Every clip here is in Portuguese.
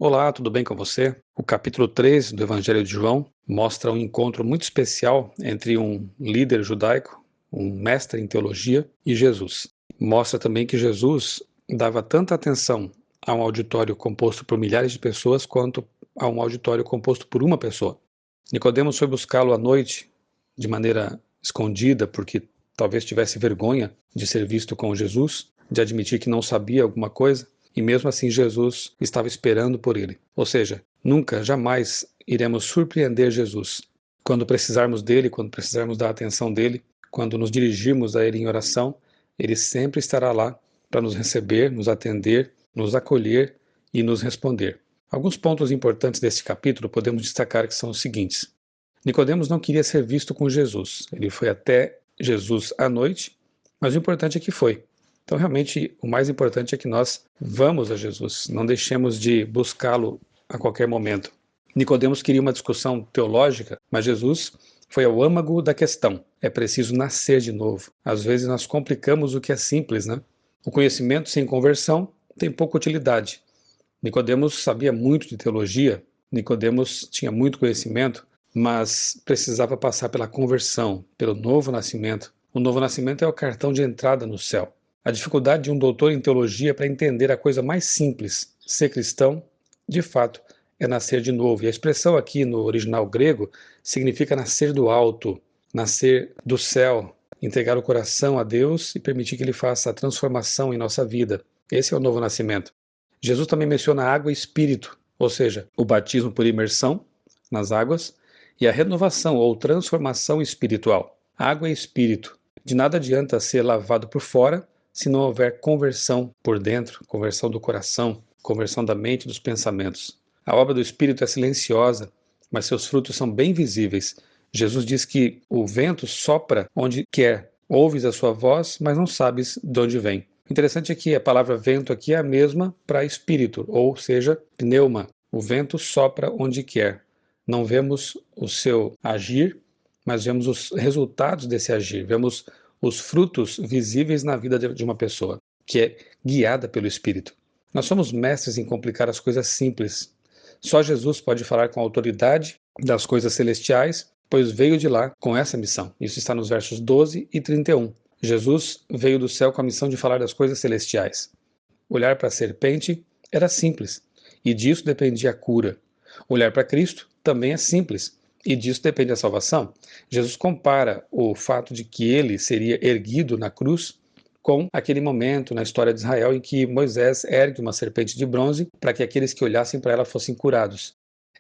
Olá, tudo bem com você? O capítulo 3 do Evangelho de João mostra um encontro muito especial entre um líder judaico, um mestre em teologia, e Jesus. Mostra também que Jesus dava tanta atenção a um auditório composto por milhares de pessoas quanto a um auditório composto por uma pessoa. Nicodemos foi buscá-lo à noite de maneira escondida, porque talvez tivesse vergonha de ser visto com Jesus, de admitir que não sabia alguma coisa. E mesmo assim Jesus estava esperando por ele. Ou seja, nunca, jamais iremos surpreender Jesus. Quando precisarmos dele, quando precisarmos da atenção dele, quando nos dirigirmos a ele em oração, ele sempre estará lá para nos receber, nos atender, nos acolher e nos responder. Alguns pontos importantes deste capítulo podemos destacar que são os seguintes. Nicodemos não queria ser visto com Jesus. Ele foi até Jesus à noite, mas o importante é que foi. Então, realmente, o mais importante é que nós vamos a Jesus, não deixemos de buscá-lo a qualquer momento. Nicodemos queria uma discussão teológica, mas Jesus foi ao âmago da questão. É preciso nascer de novo. Às vezes nós complicamos o que é simples, né? O conhecimento sem conversão tem pouca utilidade. Nicodemos sabia muito de teologia, Nicodemos tinha muito conhecimento, mas precisava passar pela conversão, pelo novo nascimento. O novo nascimento é o cartão de entrada no céu. A dificuldade de um doutor em teologia para entender a coisa mais simples, ser cristão, de fato, é nascer de novo. E a expressão aqui no original grego significa nascer do alto, nascer do céu, entregar o coração a Deus e permitir que Ele faça a transformação em nossa vida. Esse é o novo nascimento. Jesus também menciona água e espírito, ou seja, o batismo por imersão nas águas e a renovação ou transformação espiritual. Água e espírito. De nada adianta ser lavado por fora se não houver conversão por dentro, conversão do coração, conversão da mente e dos pensamentos. A obra do Espírito é silenciosa, mas seus frutos são bem visíveis. Jesus diz que o vento sopra onde quer, ouves a sua voz, mas não sabes de onde vem. O interessante é que a palavra vento aqui é a mesma para espírito, ou seja, pneuma. O vento sopra onde quer. Não vemos o seu agir, mas vemos os resultados desse agir, vemos os frutos visíveis na vida de uma pessoa, que é guiada pelo Espírito. Nós somos mestres em complicar as coisas simples. Só Jesus pode falar com autoridade das coisas celestiais, pois veio de lá com essa missão. Isso está nos versos 12 e 31. Jesus veio do céu com a missão de falar das coisas celestiais. Olhar para a serpente era simples, e disso dependia a cura. Olhar para Cristo também é simples, e disso depende a salvação. Jesus compara o fato de que ele seria erguido na cruz com aquele momento na história de Israel em que Moisés ergue uma serpente de bronze para que aqueles que olhassem para ela fossem curados.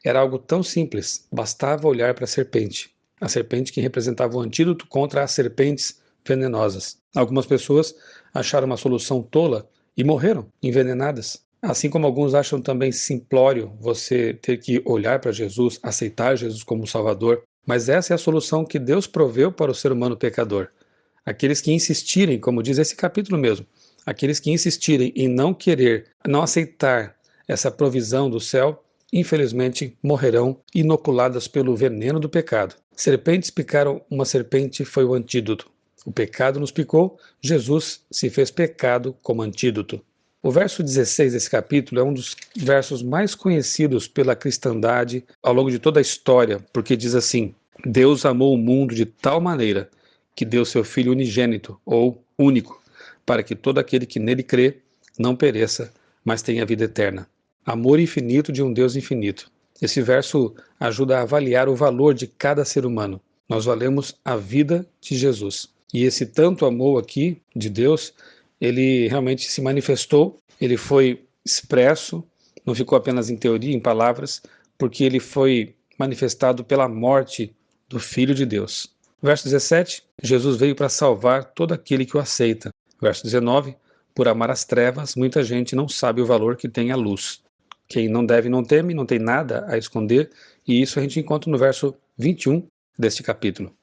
Era algo tão simples, bastava olhar para a serpente que representava o antídoto contra as serpentes venenosas. Algumas pessoas acharam uma solução tola e morreram envenenadas. Assim como alguns acham também simplório você ter que olhar para Jesus, aceitar Jesus como Salvador, mas essa é a solução que Deus proveu para o ser humano pecador. Aqueles que insistirem, como diz esse capítulo mesmo, aqueles que insistirem em não querer, não aceitar essa provisão do céu, infelizmente morrerão inoculadas pelo veneno do pecado. Serpentes picaram uma serpente, foi o antídoto. O pecado nos picou, Jesus se fez pecado como antídoto. O verso 16 desse capítulo é um dos versos mais conhecidos pela cristandade ao longo de toda a história, porque diz assim: Deus amou o mundo de tal maneira que deu seu Filho unigênito, ou único, para que todo aquele que nele crê não pereça, mas tenha vida eterna. Amor infinito de um Deus infinito. Esse verso ajuda a avaliar o valor de cada ser humano. Nós valemos a vida de Jesus. E esse tanto amor aqui de Deus, ele realmente se manifestou, ele foi expresso, não ficou apenas em teoria, em palavras, porque ele foi manifestado pela morte do Filho de Deus. Verso 17, Jesus veio para salvar todo aquele que o aceita. Verso 19, por amar as trevas, muita gente não sabe o valor que tem a luz. Quem não deve não teme, não tem nada a esconder, e isso a gente encontra no verso 21 deste capítulo,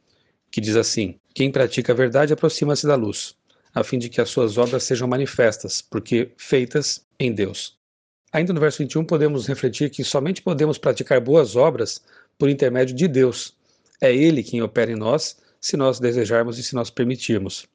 que diz assim: quem pratica a verdade aproxima-se da luz, a fim de que as suas obras sejam manifestas, porque feitas em Deus. Ainda no verso 21 podemos refletir que somente podemos praticar boas obras por intermédio de Deus. É Ele quem opera em nós, se nós desejarmos e se nós permitirmos.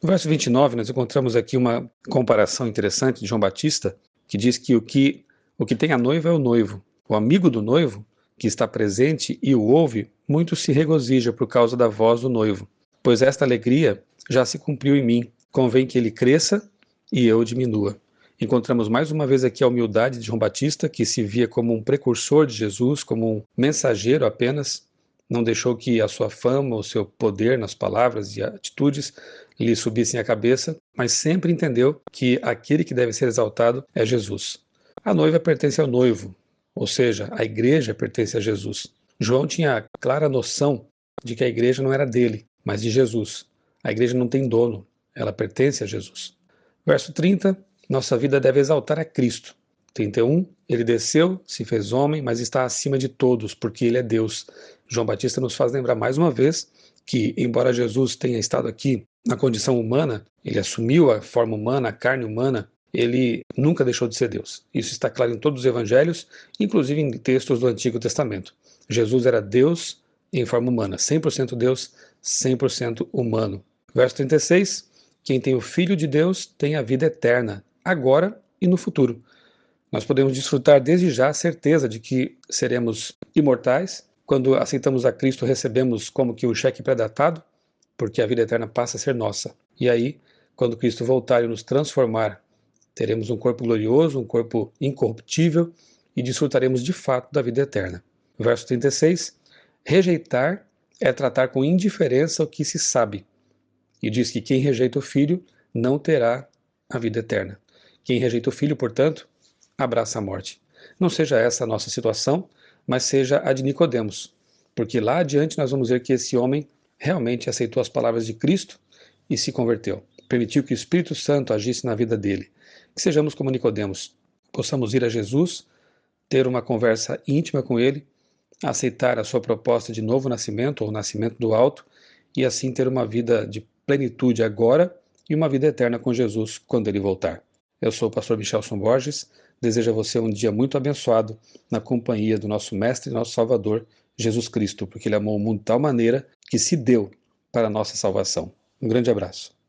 No verso 29 nós encontramos aqui uma comparação interessante de João Batista, que diz que o que O que tem a noiva é o noivo. O amigo do noivo, que está presente e o ouve, muito se regozija por causa da voz do noivo. Pois esta alegria já se cumpriu em mim. Convém que ele cresça e eu diminua. Encontramos mais uma vez aqui a humildade de João Batista, que se via como um precursor de Jesus, como um mensageiro apenas. Não deixou que a sua fama, o seu poder nas palavras e atitudes lhe subissem à cabeça, mas sempre entendeu que aquele que deve ser exaltado é Jesus. A noiva pertence ao noivo, ou seja, a igreja pertence a Jesus. João tinha a clara noção de que a igreja não era dele, mas de Jesus. A igreja não tem dono, ela pertence a Jesus. Verso 30, nossa vida deve exaltar a Cristo. 31, ele desceu, se fez homem, mas está acima de todos, porque ele é Deus. João Batista nos faz lembrar mais uma vez que, embora Jesus tenha estado aqui na condição humana, ele assumiu a forma humana, a carne humana, ele nunca deixou de ser Deus. Isso está claro em todos os evangelhos, inclusive em textos do Antigo Testamento. Jesus era Deus em forma humana, 100% Deus, 100% humano. Verso 36, quem tem o Filho de Deus tem a vida eterna, agora e no futuro. Nós podemos desfrutar desde já a certeza de que seremos imortais. Quando aceitamos a Cristo, recebemos como que o cheque pré-datado, porque a vida eterna passa a ser nossa. E aí, quando Cristo voltar e nos transformar, teremos um corpo glorioso, um corpo incorruptível e desfrutaremos de fato da vida eterna. Verso 36, rejeitar é tratar com indiferença o que se sabe. E diz que quem rejeita o Filho não terá a vida eterna. Quem rejeita o Filho, portanto, abraça a morte. Não seja essa a nossa situação, mas seja a de Nicodemos, porque lá adiante nós vamos ver que esse homem realmente aceitou as palavras de Cristo e se converteu. Permitiu que o Espírito Santo agisse na vida dele. Que sejamos como Nicodemos, possamos ir a Jesus, ter uma conversa íntima com ele, aceitar a sua proposta de novo nascimento ou nascimento do alto e assim ter uma vida de plenitude agora e uma vida eterna com Jesus quando ele voltar. Eu sou o pastor Michelson Borges, desejo a você um dia muito abençoado na companhia do nosso Mestre e nosso Salvador, Jesus Cristo, porque ele amou o mundo de tal maneira que se deu para a nossa salvação. Um grande abraço.